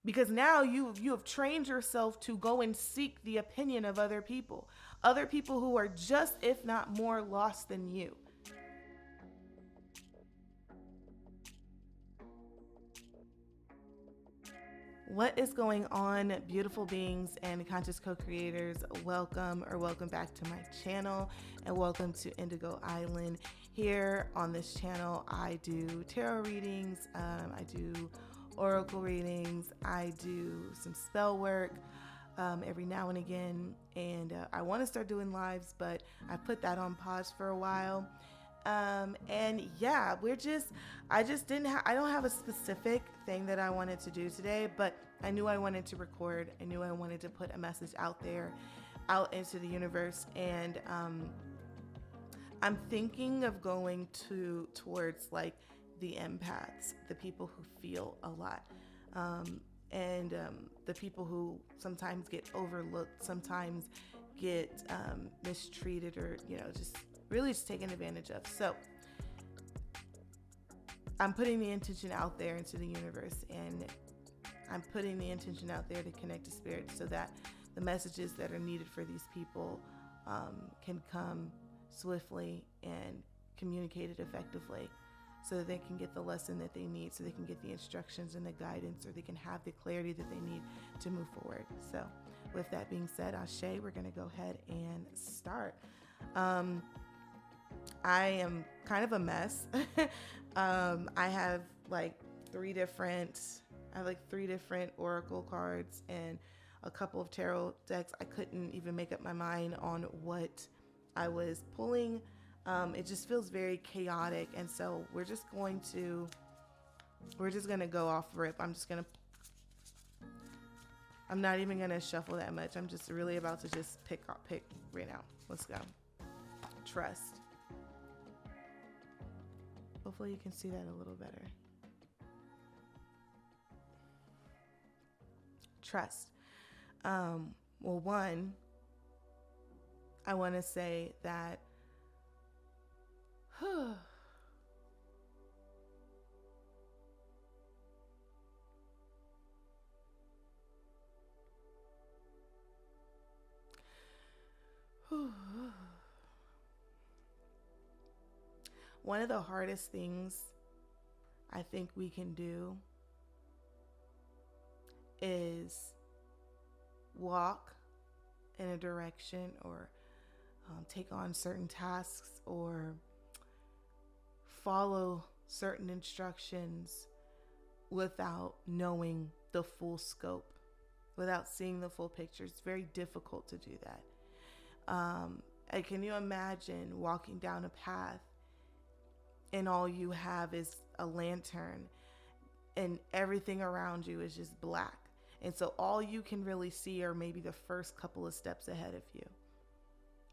because now you have trained yourself to go and seek the opinion of other people who are just, if not more, lost than you. What is going on, beautiful beings and conscious co-creators? Welcome back to my channel, and welcome to Indigo Island. Here on this channel, I do tarot readings, I do oracle readings, I do some spell work every now and again, and I want to start doing lives, but I put that on pause for a while. And yeah, I don't have a specific thing that I wanted to do today, but I knew I wanted to record. I knew I wanted to put a message out there, out into the universe. And, I'm thinking of going towards like the empaths, the people who feel a lot. And the people who sometimes get overlooked, sometimes get mistreated, or just really just taken advantage of. So I'm putting the intention out there into the universe, and I'm putting the intention out there to connect to spirit, so that the messages that are needed for these people can come swiftly and communicated effectively, so that they can get the lesson that they need, so they can get the instructions and the guidance, or they can have the clarity that they need to move forward. So with that being said, Ashe, we're going to go ahead and start. I am kind of a mess. I have like three different oracle cards and a couple of tarot decks. I couldn't even make up my mind on what I was pulling. It just feels very chaotic, and so we're just gonna go off rip. I'm not even gonna shuffle that much. I'm just really about to just pick right now. Let's go. Trust. Hopefully you can see that a little better. Trust. Well, one, I want to say that one of the hardest things I think we can do is walk in a direction, or take on certain tasks, or follow certain instructions without knowing the full scope, without seeing the full picture. It's very difficult to do that. And can you imagine walking down a path and all you have is a lantern and everything around you is just black? And so all you can really see are maybe the first couple of steps ahead of you.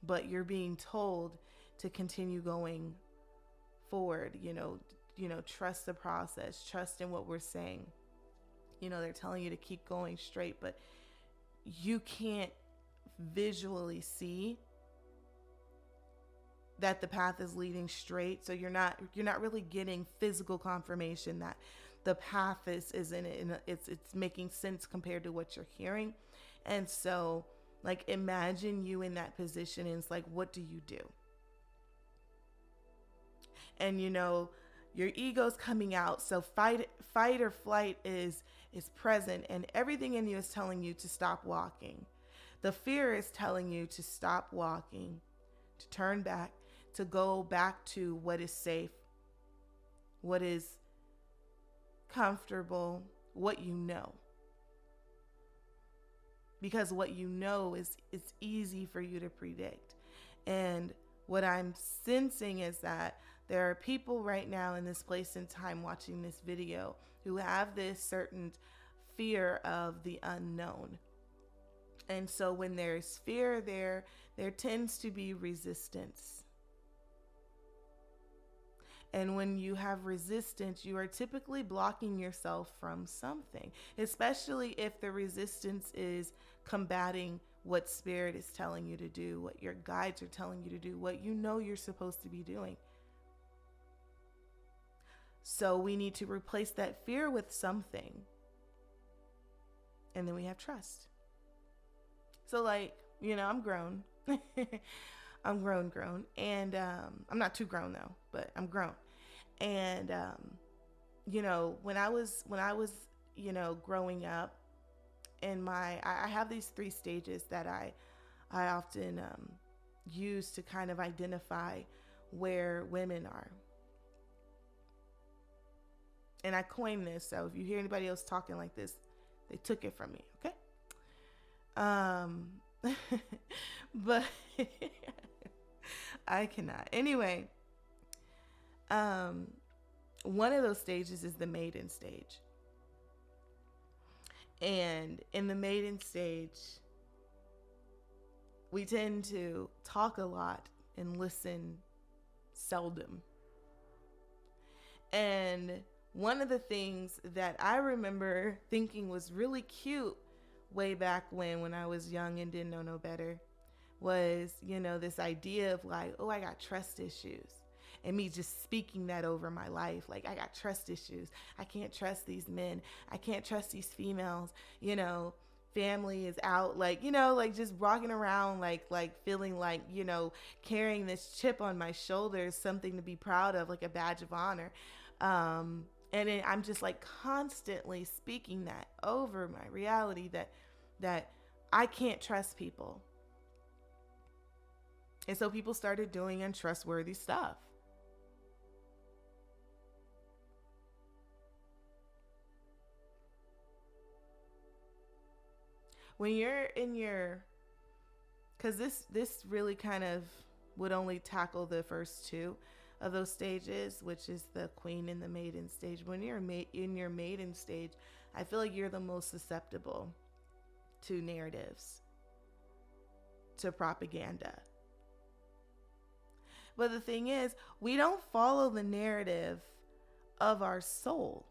But you're being told to continue going forward, trust the process, trust in what we're saying. They're telling you to keep going straight, but you can't visually see that the path is leading straight. So you're not really getting physical confirmation that the path is in it, and it's making sense compared to what you're hearing. And so, like, imagine you in that position, and it's like, what do you do? And your ego's coming out, so fight or flight is present, and everything in you is telling you to stop walking. The fear is telling you to stop walking, to turn back, to go back to what is safe, what is comfortable, what you know. Because what you know is easy for you to predict. And what I'm sensing is that there are people right now in this place and time watching this video who have this certain fear of the unknown. And so when there's fear there tends to be resistance. And when you have resistance, you are typically blocking yourself from something, especially if the resistance is combating what spirit is telling you to do, what your guides are telling you to do, what you're supposed to be doing. So we need to replace that fear with something. And then we have trust. So like, I'm grown. I'm grown. And I'm not too grown though, but I'm grown. And when I was growing up, I have these 3 stages that I often use to kind of identify where women are. And I coined this, so if you hear anybody else talking like this, they took it from me, okay? But I cannot. Anyway, one of those stages is the maiden stage. And in the maiden stage, we tend to talk a lot and listen seldom. And one of the things that I remember thinking was really cute way back when I was young and didn't know no better was, this idea of like, oh, I got trust issues. And me just speaking that over my life. Like, I got trust issues. I can't trust these men. I can't trust these females. Family is out. Like, like just walking around like feeling like, carrying this chip on my shoulder is something to be proud of, like a badge of honor. And then I'm just like constantly speaking that over my reality that I can't trust people. And so people started doing untrustworthy stuff. When you're in because this really kind of would only tackle the first 2 of those stages, which is the queen and the maiden stage. When you're in your maiden stage, I feel like you're the most susceptible to narratives, to propaganda. But the thing is, we don't follow the narrative of our soul.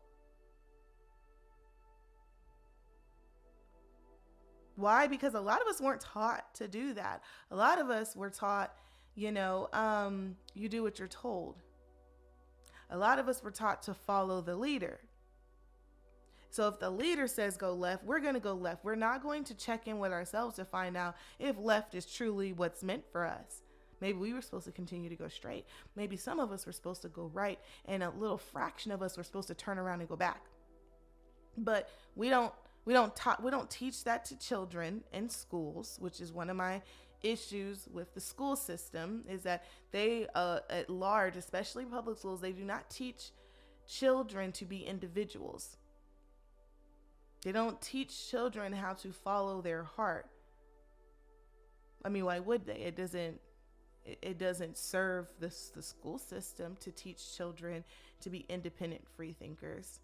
Why? Because a lot of us weren't taught to do that. A lot of us were taught, you do what you're told. A lot of us were taught to follow the leader. So if the leader says go left, we're going to go left. We're not going to check in with ourselves to find out if left is truly what's meant for us. Maybe we were supposed to continue to go straight. Maybe some of us were supposed to go right, and a little fraction of us were supposed to turn around and go back. But we don't teach that to children in schools, which is one of my issues with the school system, is that they at large, especially public schools, they do not teach children to be individuals. They don't teach children how to follow their heart. I mean, why would they? It doesn't serve the school system to teach children to be independent free thinkers.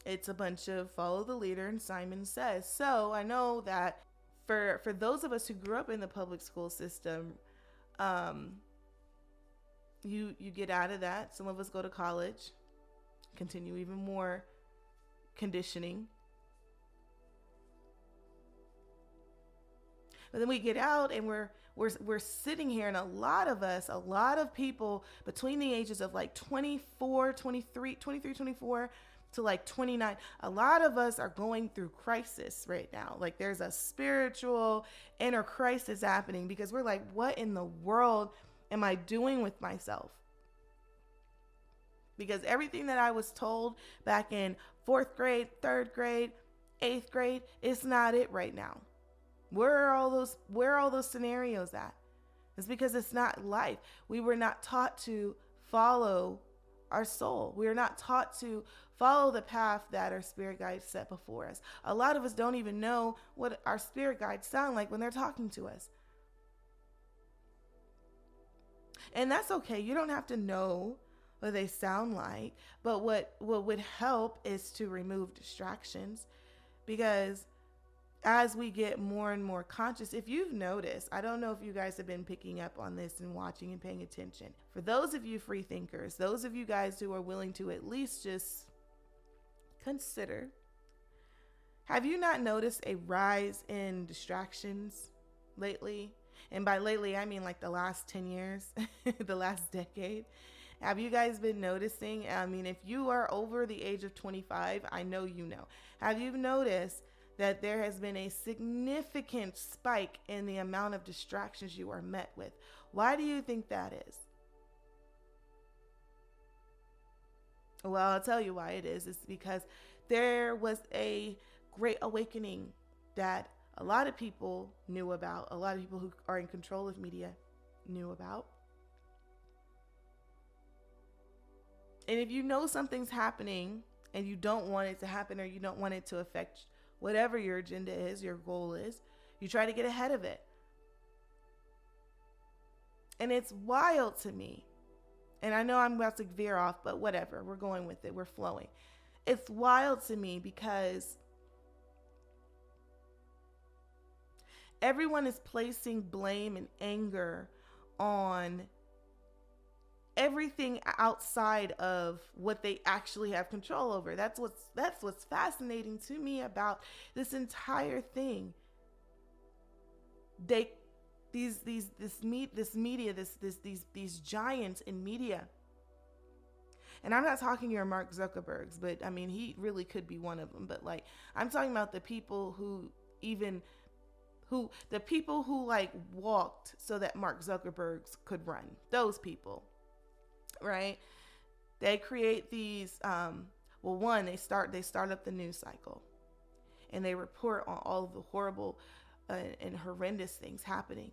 It's a bunch of follow the leader and Simon Says. So I know that for those of us who grew up in the public school system, you get out of that. Some of us go to college, continue even more conditioning. But then we get out and we're sitting here, and a lot of people between the ages of like 23, 24 to like 29, a lot of us are going through crisis right now. Like there's a spiritual inner crisis happening because we're like, what in the world am I doing with myself? Because everything that I was told back in 4th grade, 3rd grade, 8th grade, it's not it right now. Where are all those scenarios at? It's because it's not life. We were not taught to follow our soul. We are not taught to follow the path that our spirit guides set before us. A lot of us don't even know what our spirit guides sound like when they're talking to us. And that's okay. You don't have to know what they sound like. But what would help is to remove distractions, because as we get more and more conscious, if you've noticed, I don't know if you guys have been picking up on this and watching and paying attention. For those of you free thinkers, those of you guys who are willing to at least just consider, have you not noticed a rise in distractions lately? And by lately, I mean like the last 10 years, the last decade. Have you guys been noticing? I mean, if you are over the age of 25, I know you know. Have you noticed that there has been a significant spike in the amount of distractions you are met with? Why do you think that is? Well, I'll tell you why it is. It's because there was a great awakening that a lot of people knew about, a lot of people who are in control of media knew about. And if you know something's happening and you don't want it to happen, or you don't want it to affect whatever your agenda is, your goal is, you try to get ahead of it. And it's wild to me. And I know I'm about to veer off, but whatever. We're going with it. We're flowing. It's wild to me because everyone is placing blame and anger on everything outside of what they actually have control over. That's what's fascinating to me about this entire thing. These giants in media. And I'm not talking your Mark Zuckerbergs, but I mean, he really could be one of them. But like, I'm talking about the people who like walked so that Mark Zuckerbergs could run. Those people, right? They create these, they start up the news cycle, and they report on all of the horrible and horrendous things happening.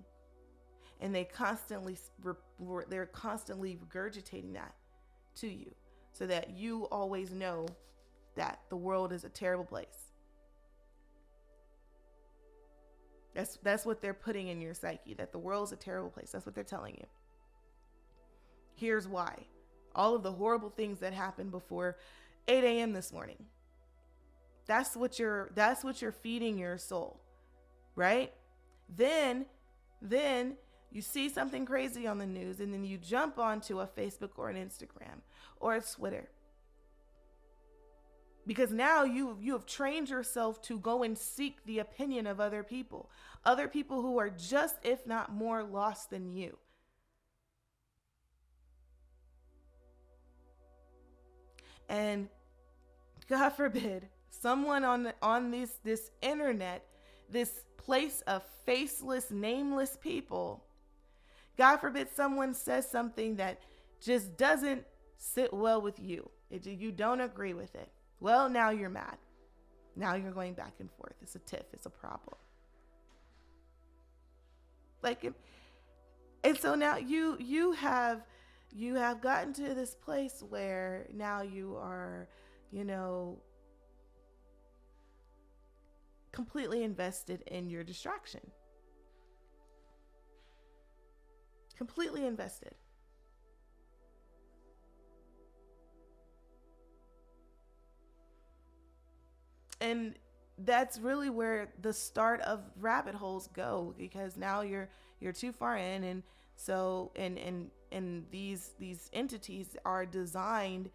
And they're constantly regurgitating that to you so that you always know that the world is a terrible place. That's what they're putting in your psyche, that the world's a terrible place. That's what they're telling you. Here's why. All of the horrible things that happened before 8 a.m. this morning. That's what you're feeding your soul, right? Then you see something crazy on the news, and then you jump onto a Facebook or an Instagram or a Twitter. Because now you have trained yourself to go and seek the opinion of other people who are just, if not more, lost than you. And God forbid, someone on this internet, this place of faceless, nameless people, God forbid someone says something that just doesn't sit well with you. You don't agree with it. Well, now you're mad. Now you're going back and forth. It's a tiff. It's a problem. And so now you have gotten to this place where now you are, completely invested in your distraction. Completely invested. And that's really where the start of rabbit holes go, because now you're too far in, and so and these entities are designed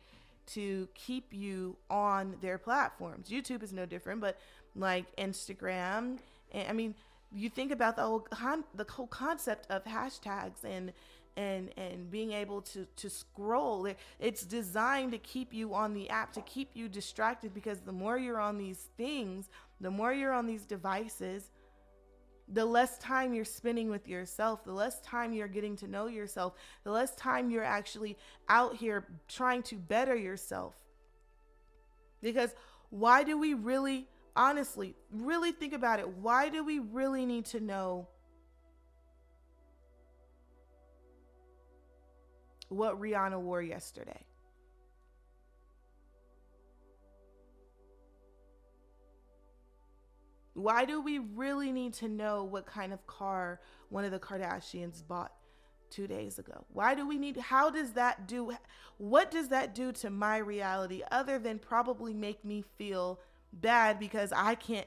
to keep you on their platforms. YouTube is no different, but like Instagram, and I mean, you think about the whole concept of hashtags and being able to scroll. It's designed to keep you on the app, to keep you distracted, because the more you're on these things, the more you're on these devices, the less time you're spending with yourself, the less time you're getting to know yourself, the less time you're actually out here trying to better yourself. Because why do we really, honestly, really think about it? Why do we really need to know what Rihanna wore yesterday? Why do we really need to know what kind of car one of the Kardashians bought 2 days ago? What does that do to my reality, other than probably make me feel bad because I cannot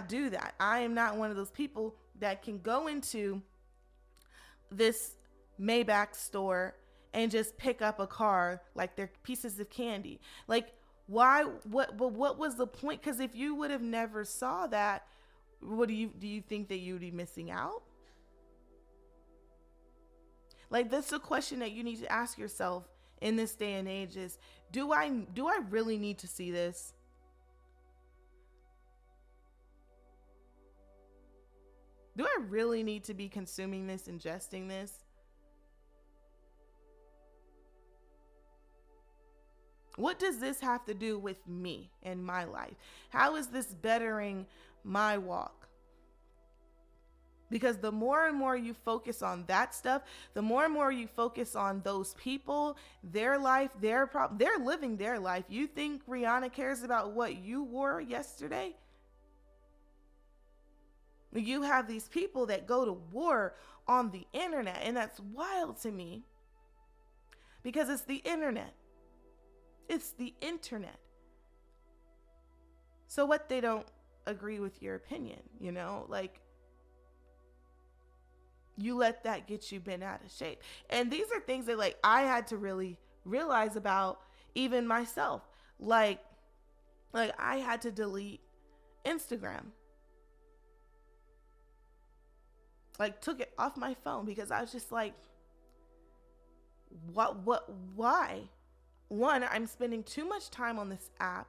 do that. I am not one of those people that can go into this Maybach store and just pick up a car like they're pieces of candy. Like, why? What was the point? Because if you would have never saw that, what do you think that you'd be missing out? Like, that's the question that you need to ask yourself in this day and age is, do I really need to see this? Do I really need to be consuming this, ingesting this? What does this have to do with me and my life? How is this bettering my walk? Because the more and more you focus on that stuff, the more and more you focus on those people, their life, they're living their life. You think Rihanna cares about what you wore yesterday? You have these people that go to war on the internet, and that's wild to me because it's the internet. It's the internet. So what, they don't agree with your opinion, like, you let that get you bent out of shape. And these are things that, like, I had to really realize about even myself. Like I had to delete Instagram. Like, took it off my phone because I was just like, why? One, I'm spending too much time on this app.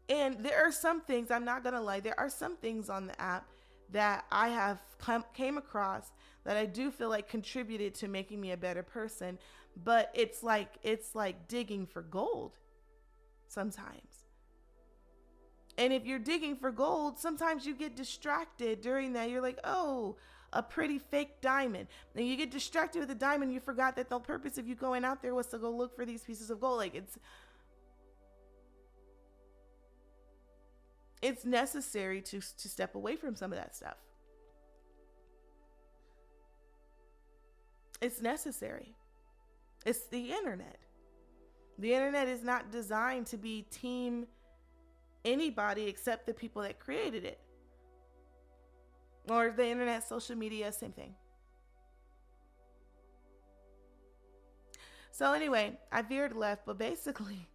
And there are some things, I'm not going to lie, there are some things on the app that I have came across that I do feel like contributed to making me a better person. But it's like digging for gold sometimes. And if you're digging for gold, sometimes you get distracted during that. You're like, oh, a pretty fake diamond. And you get distracted with the diamond. You forgot that the purpose of you going out there was to go look for these pieces of gold. Like, it's necessary to step away from some of that stuff. It's necessary. It's the internet. The internet is not designed to be team anybody except the people that created it. Or the internet, social media, same thing. So anyway, I veered left, but basically,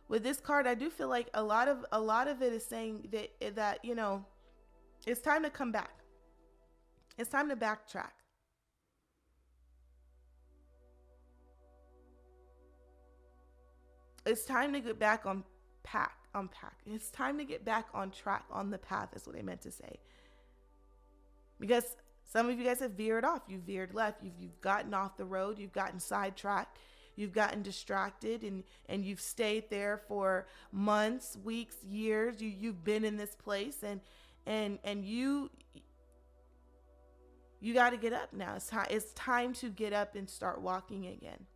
with this card, I do feel like a lot of it is saying that it's time to come back. It's time to backtrack. It's time to get back on pack. It's time to get back on track, on the path is what I meant to say. Because some of you guys have veered off. You've veered left. You've gotten off the road. You've gotten sidetracked. You've gotten distracted, and you've stayed there for months, weeks, years. You've been in this place, and you got to get up now. It's time to get up and start walking again.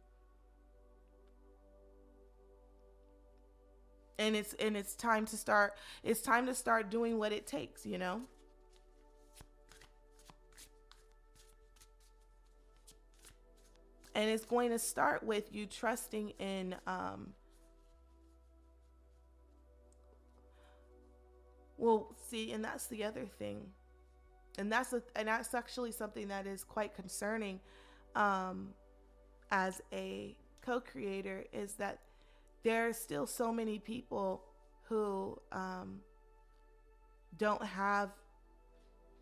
And it's time to start. It's time to start doing what it takes, And it's going to start with you trusting in and that's the other thing. And that's actually something that is quite concerning as a co-creator, is that there are still so many people who don't have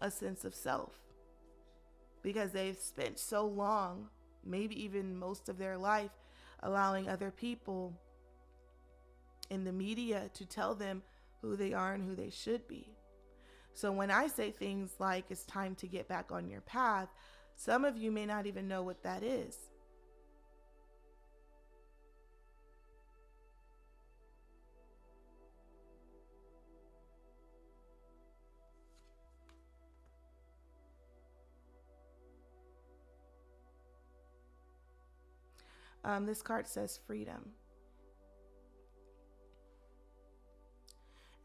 a sense of self because they've spent so long, maybe even most of their life, allowing other people in the media to tell them who they are and who they should be. So when I say things like it's time to get back on your path, some of you may not even know what that is. This card says freedom.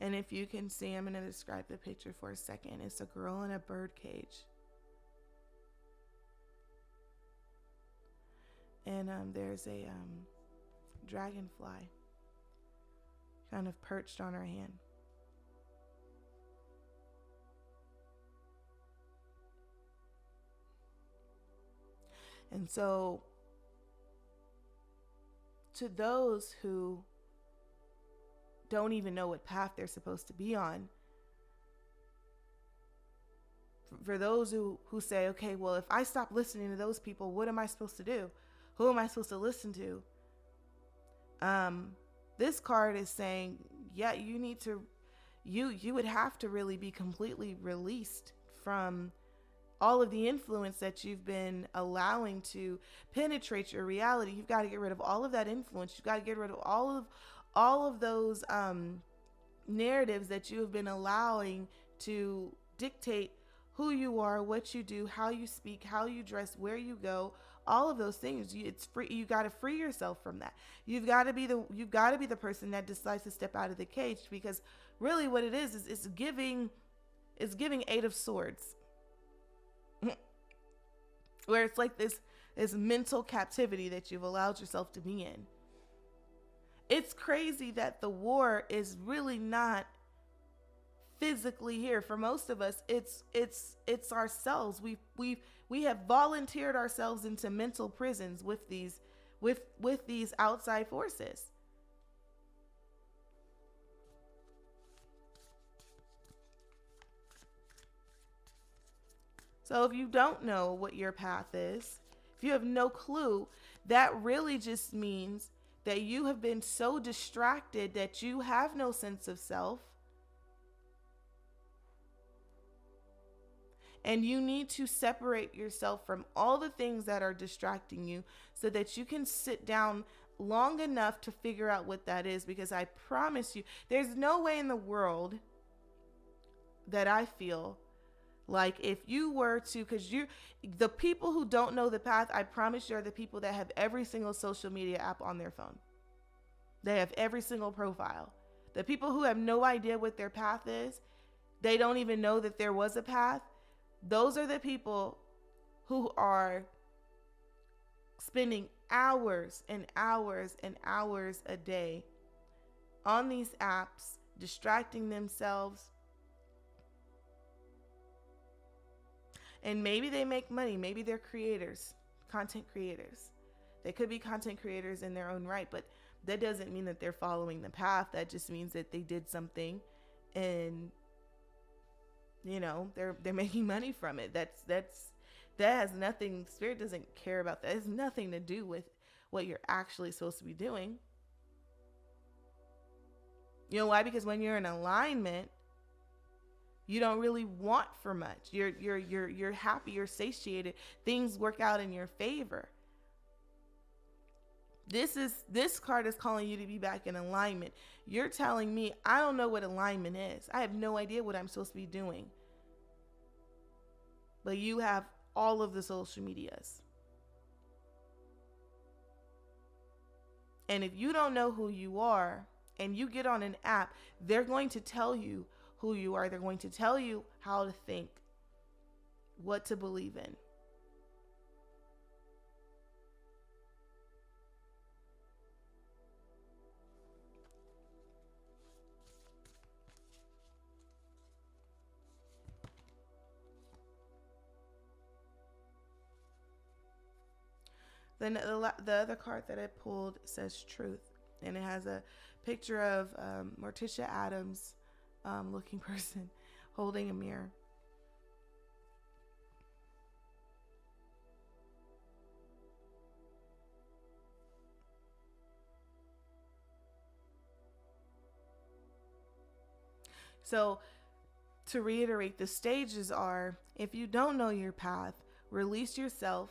And if you can see, I'm going to describe the picture for a second. It's a girl in a bird cage. And there's a dragonfly kind of perched on her hand. And so, to those who don't even know what path they're supposed to be on, For those who say, okay, well, if I stop listening to those people, what am I supposed to do? Who am I supposed to listen to? This card is saying, yeah, you need to, you would have to really be completely released from all of the influence that you've been allowing to penetrate your reality. You've got to get rid of all of that influence. You've got to get rid of all of those narratives that you have been allowing to dictate who you are, what you do, how you speak, how you dress, where you go, all of those things. It's free. You got to free yourself from that. You've got to be the person that decides to step out of the cage, because really what it is it's giving Eight of Swords, where it's like this mental captivity that you've allowed yourself to be in. It's crazy that the war is really not physically here. For most of us, it's ourselves. We have volunteered ourselves into mental prisons with these outside forces. So if you don't know what your path is, if you have no clue, that really just means that you have been so distracted that you have no sense of self. And you need to separate yourself from all the things that are distracting you so that you can sit down long enough to figure out what that is. Because I promise you, there's no way in the world that I feel like if you were to, because the people who don't know the path, I promise you, are the people that have every single social media app on their phone. They have every single profile. The people who have no idea what their path is, they don't even know that there was a path. Those are the people who are spending hours and hours and hours a day on these apps, distracting themselves. And maybe they make money. Maybe they're creators, content creators. They could be content creators in their own right, but that doesn't mean that they're following the path. That just means that they did something and they're making money from it. That has nothing, Spirit doesn't care about that. It has nothing to do with what you're actually supposed to be doing. You know why? Because when you're in alignment, you don't really want for much. You're happy, you're satiated. Things work out in your favor. This card is calling you to be back in alignment. You're telling me, I don't know what alignment is. I have no idea what I'm supposed to be doing. But you have all of the social medias. And if you don't know who you are and you get on an app, they're going to tell you who you are. They're going to tell you how to think, what to believe in. Then the other card that I pulled says truth, and it has a picture of Morticia Adams looking person holding a mirror. So to reiterate, the stages are, if you don't know your path, release yourself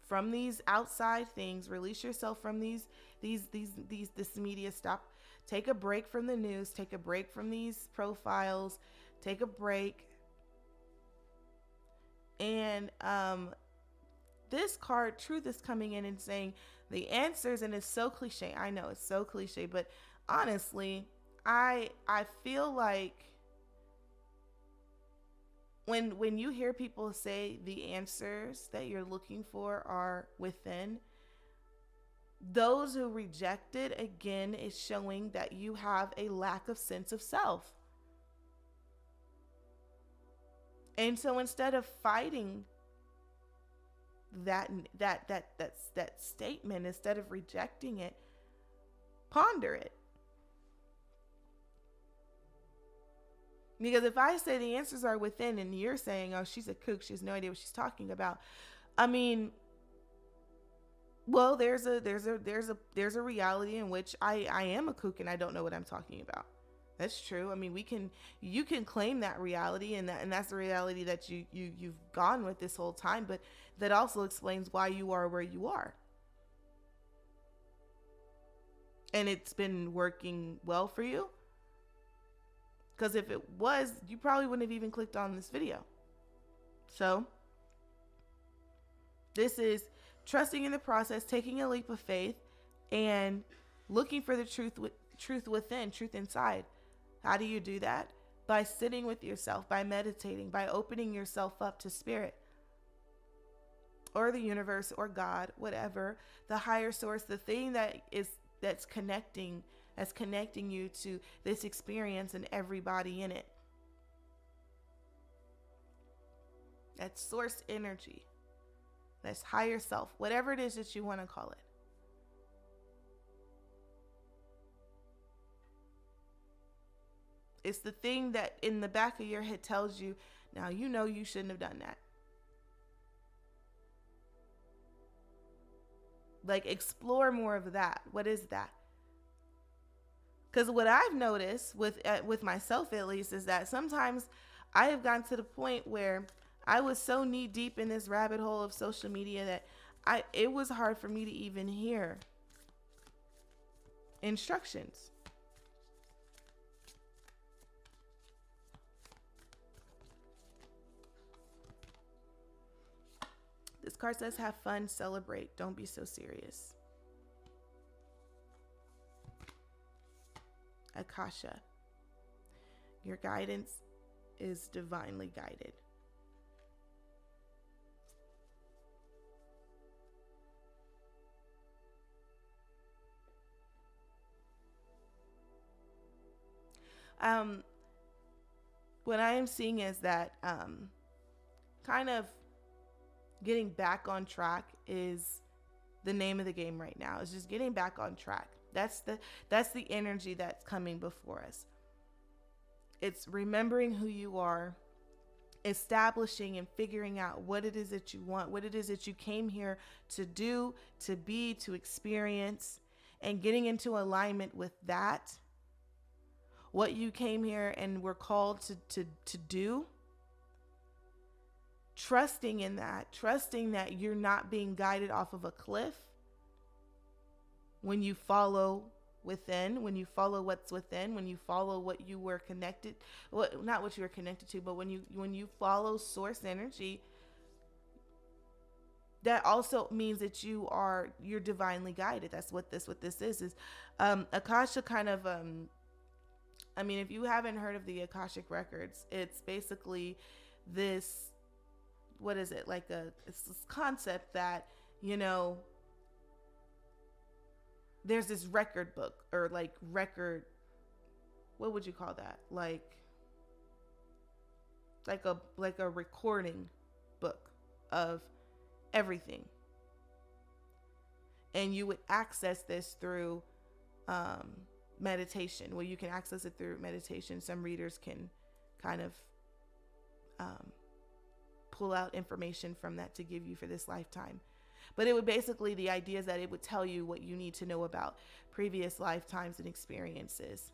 from these outside things, release yourself from this media. Take a break from the news, take a break from these profiles, take a break. And this card, truth, is coming in and saying the answers, and it's so cliche. I know it's so cliche, but honestly, I feel like when you hear people say the answers that you're looking for are within, those who reject it, again, is showing that you have a lack of sense of self. And so instead of fighting that statement, instead of rejecting it, ponder it. Because if I say the answers are within and you're saying, oh, she's a kook, she has no idea what she's talking about. I mean, well, there's a reality in which I am a kook and I don't know what I'm talking about. That's true. I mean, you can claim that reality, and that's the reality that you've gone with this whole time, but that also explains why you are where you are. And it's been working well for you. Because if it was, you probably wouldn't have even clicked on this video. So, this is trusting in the process, taking a leap of faith, and looking for the truth within, truth inside. How do you do that? By sitting with yourself, by meditating, by opening yourself up to spirit or the universe or God, whatever, the higher source, the thing that's connecting you to this experience and everybody in it. That's source energy. That's higher self, whatever it is that you want to call it. It's the thing that in the back of your head tells you, now you know you shouldn't have done that. Like, explore more of that. What is that? Because what I've noticed with myself, at least, is that sometimes I have gotten to the point where I was so knee deep in this rabbit hole of social media that it was hard for me to even hear instructions. This card says, have fun, celebrate, don't be so serious. Akasha, your guidance is divinely guided. What I am seeing is that kind of getting back on track is the name of the game right now. It's just getting back on track. That's the energy that's coming before us. It's remembering who you are, establishing and figuring out what it is that you want, what it is that you came here to do, to be, to experience, and getting into alignment with that. What you came here and were called to do. Trusting in that, trusting that you're not being guided off of a cliff. When you follow within, when you follow what's within, when you follow what you were connected, not what you were connected to, but when you follow source energy, that also means that you're divinely guided. That's what this is Akasha kind of I mean, if you haven't heard of the Akashic records, it's basically this, what is it? It's this concept that, there's this record book or what would you call that? Like a recording book of everything. And you would access this through meditation. Well, you can access it through meditation. Some readers can kind of pull out information from that to give you for this lifetime. But it would basically, the idea is that it would tell you what you need to know about previous lifetimes and experiences.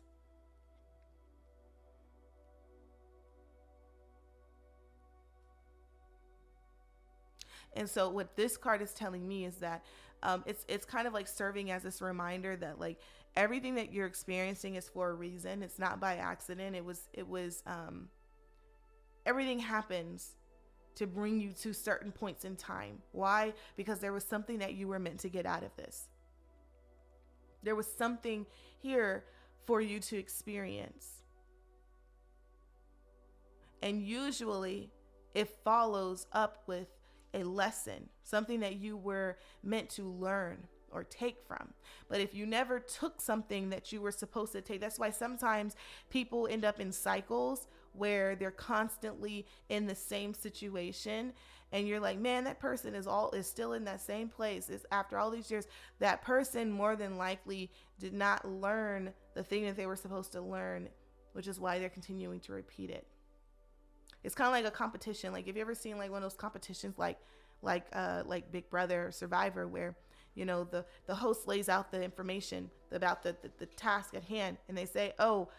And so what this card is telling me is that it's kind of like serving as this reminder that like everything that you're experiencing is for a reason. It's not by accident. It was everything happens to bring you to certain points in time. Why? Because there was something that you were meant to get out of this. There was something here for you to experience. And usually it follows up with a lesson, something that you were meant to learn or take from. But if you never took something that you were supposed to take, that's why sometimes people end up in cycles where they're constantly in the same situation, and you're like, man, that person is still in that same place. It's after all these years, that person more than likely did not learn the thing that they were supposed to learn which is why they're continuing to repeat it. It's kind of like a competition. Like, have you ever seen like one of those competitions like Big Brother or Survivor, where the host lays out the information about the task at hand, and they say, oh,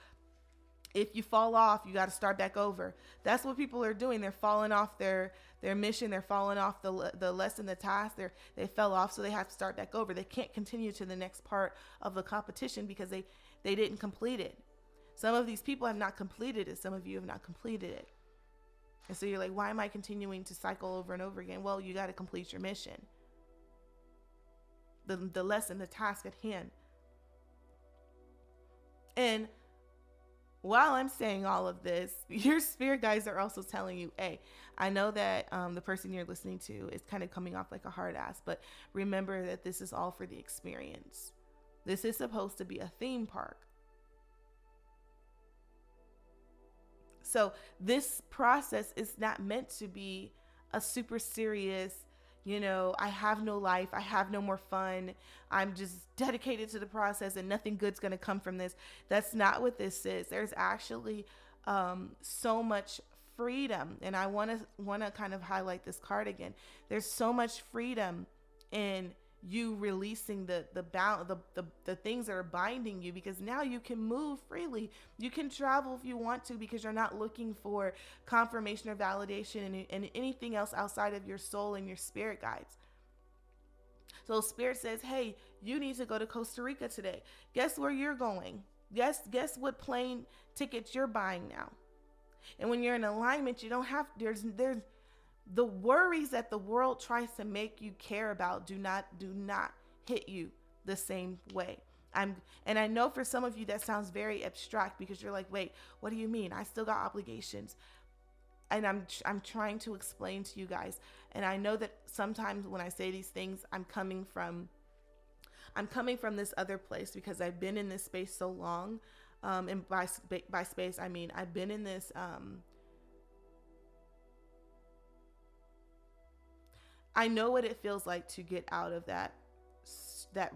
if you fall off, you got to start back over. That's what people are doing. They're falling off their mission. They're falling off the lesson, the task. They fell off, so they have to start back over. They can't continue to the next part of the competition because they didn't complete it. Some of these people have not completed it. Some of you have not completed it. And so you're like, why am I continuing to cycle over and over again? Well, you got to complete your mission. The lesson, the task at hand. And while I'm saying all of this, your spirit guides are also telling you, hey, I know that the person you're listening to is kind of coming off like a hard ass, but remember that this is all for the experience. This is supposed to be a theme park. So this process is not meant to be a super serious, I have no life, I have no more fun, I'm just dedicated to the process and nothing good's going to come from this. That's not what this is. There's actually so much freedom, and I want to kind of highlight this card again. There's so much freedom in you releasing the things that are binding you, because now you can move freely. You can travel if you want to, because you're not looking for confirmation or validation and anything else outside of your soul and your spirit guides. So spirit says, hey, you need to go to Costa Rica today. Guess where you're going? Guess what plane tickets you're buying now. And when you're in alignment, you don't have, there's the worries that the world tries to make you care about do not hit you the same way. And I know for some of you that sounds very abstract, because you're like, wait, what do you mean? I still got obligations. And I'm trying to explain to you guys. And I know that sometimes when I say these things, I'm coming from this other place, because I've been in this space so long. And by space, I mean, I've been in this, I know what it feels like to get out of that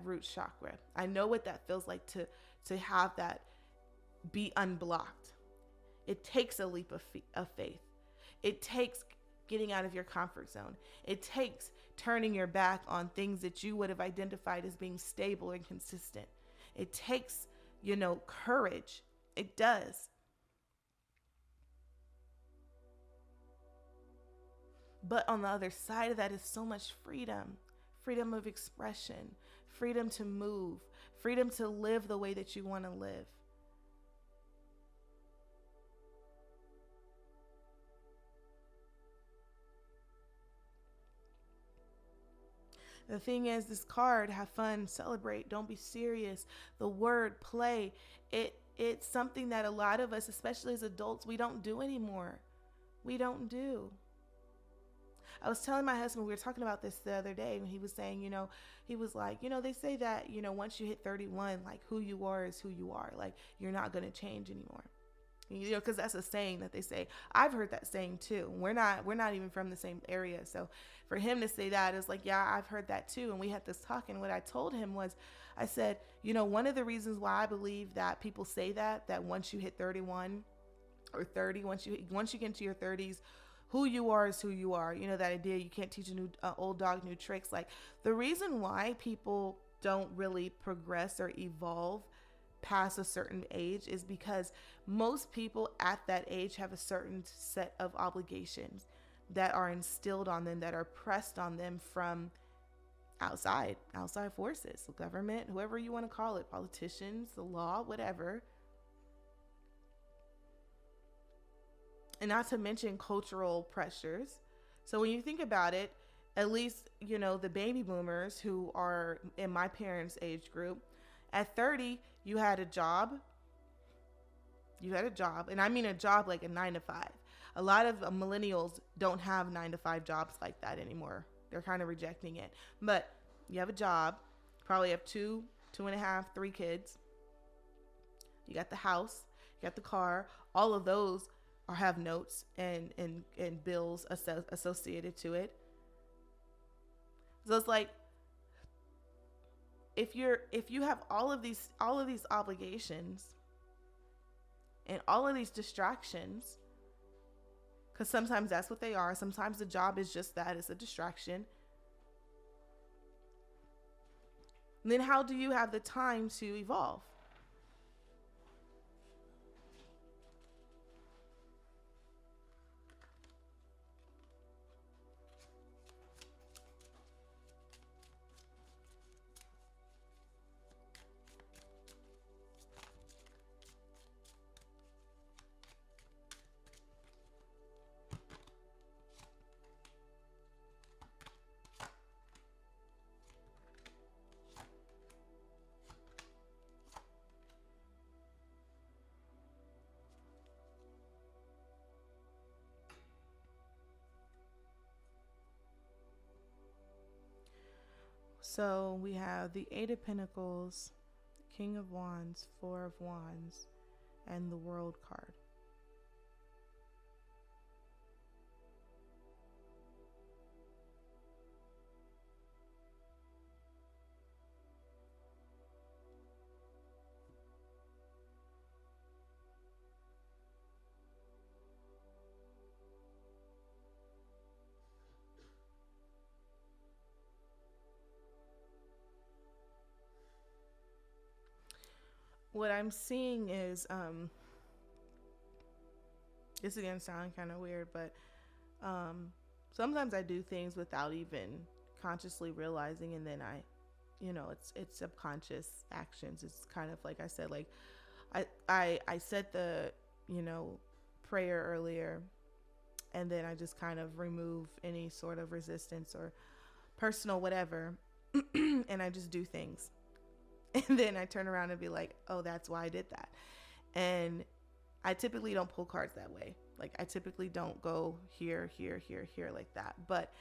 root chakra. I know what that feels like to have that be unblocked. It takes a leap of faith. It takes getting out of your comfort zone. It takes turning your back on things that you would have identified as being stable and consistent. It takes, courage. It does. But on the other side of that is so much freedom of expression, freedom to move, freedom to live the way that you want to live. The thing is, this card, have fun, celebrate, don't be serious. The word play, it's something that a lot of us, especially as adults, we don't do anymore. We don't do. I was telling my husband, we were talking about this the other day, and he was saying, he was like, they say that, once you hit 31, like, who you are is who you are. Like, you're not going to change anymore. Because that's a saying that they say. I've heard that saying too. We're not even from the same area. So for him to say that, is like, yeah, I've heard that too. And we had this talk, and what I told him was, I said, one of the reasons why I believe that people say that once you hit 31 or 30, once you get into your 30s, who you are is who you are. That idea, you can't teach old dog new tricks. Like, the reason why people don't really progress or evolve past a certain age is because most people at that age have a certain set of obligations that are instilled on them, that are pressed on them from outside forces, the government, whoever you want to call it, politicians, the law, whatever. And not to mention cultural pressures. So when you think about it, at least, the baby boomers who are in my parents' age group, at 30, you had a job. And I mean a job like a 9-to-5. A lot of millennials don't have 9-to-5 jobs like that anymore. They're kind of rejecting it. But you have a job, probably have 2.5, 3 kids. You got the house, you got the car, all of those or have notes and bills associated to it. So it's like, if you have all of these obligations, And all of these distractions, because sometimes that's what they are. Sometimes the job is just that, it's a distraction. And then how do you have the time to evolve? So we have the Eight of Pentacles, King of Wands, Four of Wands, and the World card. What I'm seeing is, this again sounds kind of weird, but sometimes I do things without even consciously realizing, and then it's subconscious actions. It's kind of like I said, like I said the prayer earlier, and then I just kind of remove any sort of resistance or personal whatever, and I just do things. And then I turn around and be like, oh, that's why I did that. And I typically don't pull cards that way. Like I typically don't go here, here, here, here like that. But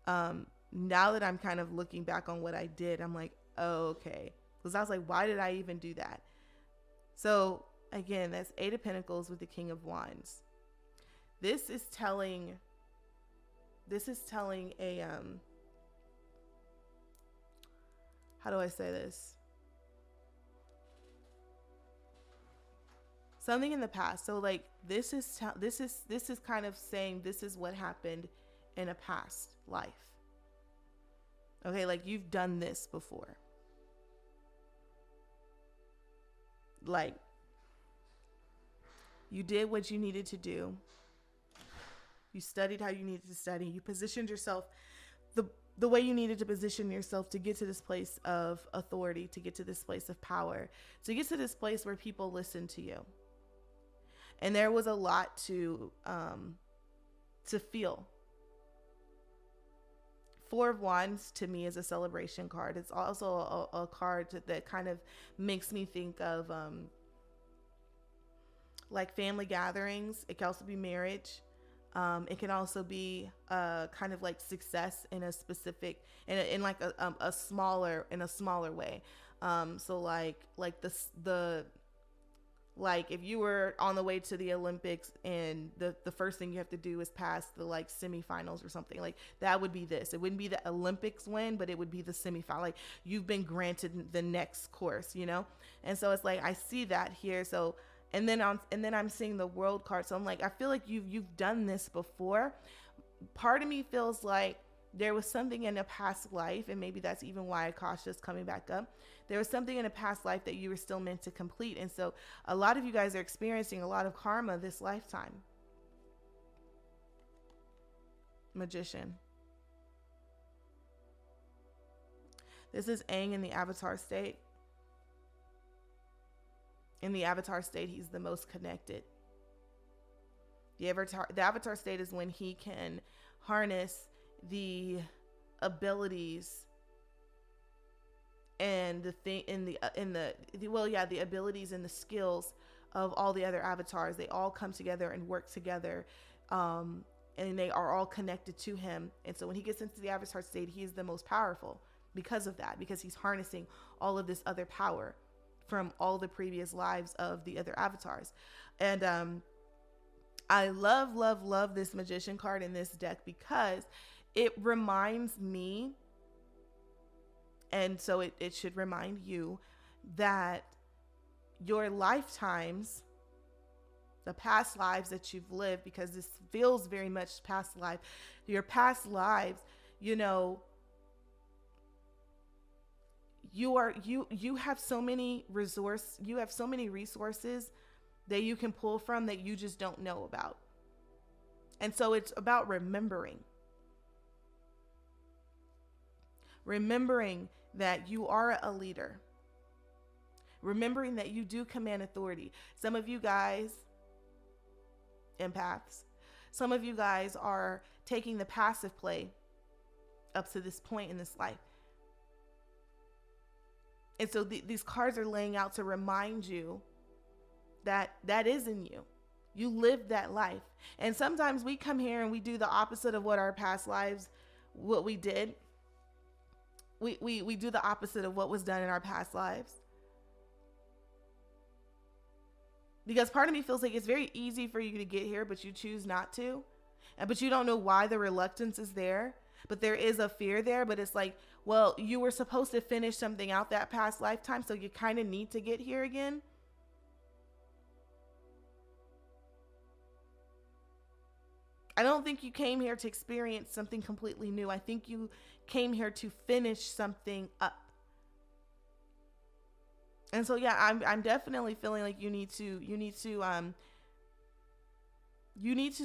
now that I'm kind of looking back on what I did, I'm like, oh, okay. Because I was like, why did I even do that? So again, that's Eight of Pentacles with the King of Wands. This is telling a, how do I say this? Something in the past. So like this is kind of saying this is what happened in a past life. Okay, like you've done this before. Like you did what you needed to do. You studied how you needed to study. You positioned yourself the way you needed to position yourself to get to this place of authority, to get to this place of power, to get to this place where people listen to you. And there was a lot to feel. Four of Wands to me is a celebration card. It's also a card that kind of makes me think of like family gatherings. It can also be marriage. It can also be kind of like success in a specific, in like a smaller way. So like like if you were on the way to the Olympics and the first thing you have to do is pass the like semifinals or something, like that would be this. It wouldn't be the Olympics win, but it would be the semifinal. Like you've been granted the next course, And so it's like, I see that here. So, and then I'm seeing the World card. So I'm like, I feel like you've done this before. Part of me feels like there was something in a past life, and maybe that's even why Akasha's coming back up. There was something in a past life that you were still meant to complete. And so a lot of you guys are experiencing a lot of karma this lifetime. Magician. This is Aang in the Avatar state. In the Avatar state, he's the most connected. The Avatar state is when he can harness the abilities and the abilities and the skills of all the other avatars. They all come together and work together, and they are all connected to him. And so when he gets into the Avatar state, he is the most powerful because of that, because he's harnessing all of this other power from all the previous lives of the other avatars. And I love this Magician card in this deck because it reminds me, and so it should remind you, that your lifetimes the past lives that you've lived, because this feels very much past life. Your past lives, you know, you have so many resources that you can pull from that you just don't know about. And so it's about remembering that you are a leader, remembering that you do command authority. Some of you guys, empaths, some of you guys are taking the passive play up to this point in this life. And so these cards are laying out to remind you that that is in you. You lived that life. And sometimes we come here and we do the opposite of what our past lives, what we did. We do the opposite of what was done in our past lives. Because part of me feels like it's very easy for you to get here, but you choose not to. But you don't know why the reluctance is there. But there is a fear there. But it's like, well, you were supposed to finish something out that past lifetime, so you kind of need to get here again. I don't think you came here to experience something completely new. I think you came here to finish something up. And so, yeah, I'm definitely feeling like you need to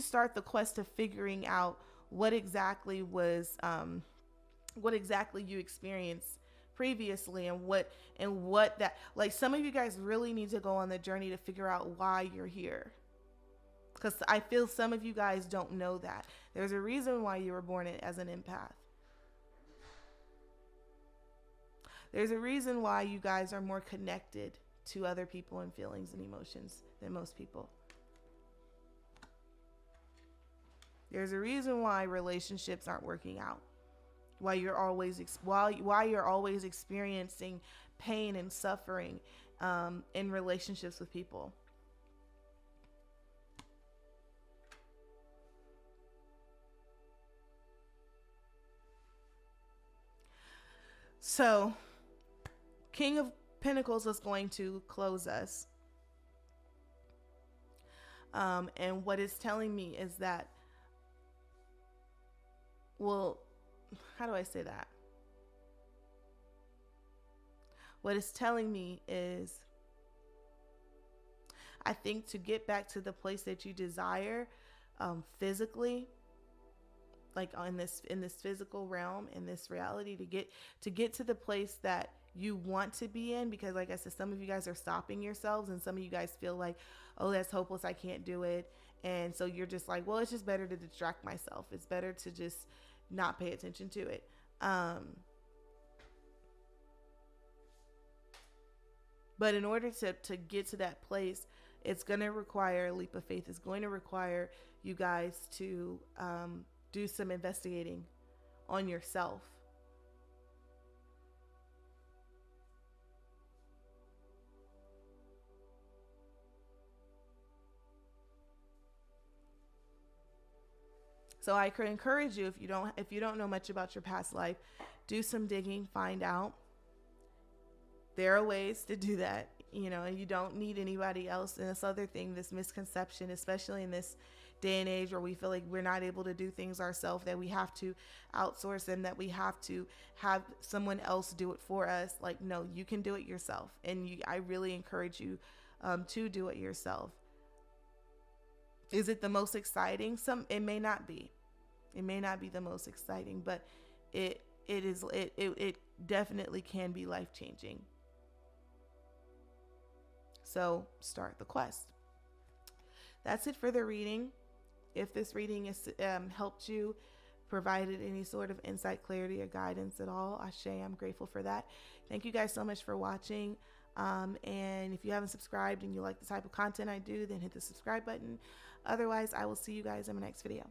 start the quest of figuring out what exactly you experienced previously, and what that, like, some of you guys really need to go on the journey to figure out why you're here. Because I feel some of you guys don't know that. There's a reason why you were born as an empath. There's a reason why you guys are more connected to other people and feelings and emotions than most people. There's a reason why relationships aren't working out. Why you're always experiencing pain and suffering in relationships with people. So, King of Pentacles is going to close us. And what it's telling me is that, well, how do I say that? What it's telling me is, I think to get back to the place that you desire, physically, like in this physical realm, in this reality, to get to the place that you want to be in, because like I said, some of you guys are stopping yourselves, and some of you guys feel like, oh, that's hopeless, I can't do it. And so you're just like, well, it's just better to distract myself. It's better to just not pay attention to it. But in order to get to that place, it's going to require a leap of faith. It's going to require you guys to do some investigating on yourself. So I could encourage you, if you don't know much about your past life, do some digging, find out. There are ways to do that, and you don't need anybody else. And this other thing, this misconception, especially in this day and age where we feel like we're not able to do things ourselves, that we have to outsource them, that we have to have someone else do it for us. Like, no, you can do it yourself. And I really encourage you to do it yourself. Is it the most exciting? It may not be. It may not be the most exciting, but it definitely can be life-changing. So start the quest. That's it for the reading. If this reading has helped you, provided any sort of insight, clarity, or guidance at all, Ashe, I'm grateful for that. Thank you guys so much for watching. And if you haven't subscribed and you like the type of content I do, then hit the subscribe button. Otherwise, I will see you guys in my next video.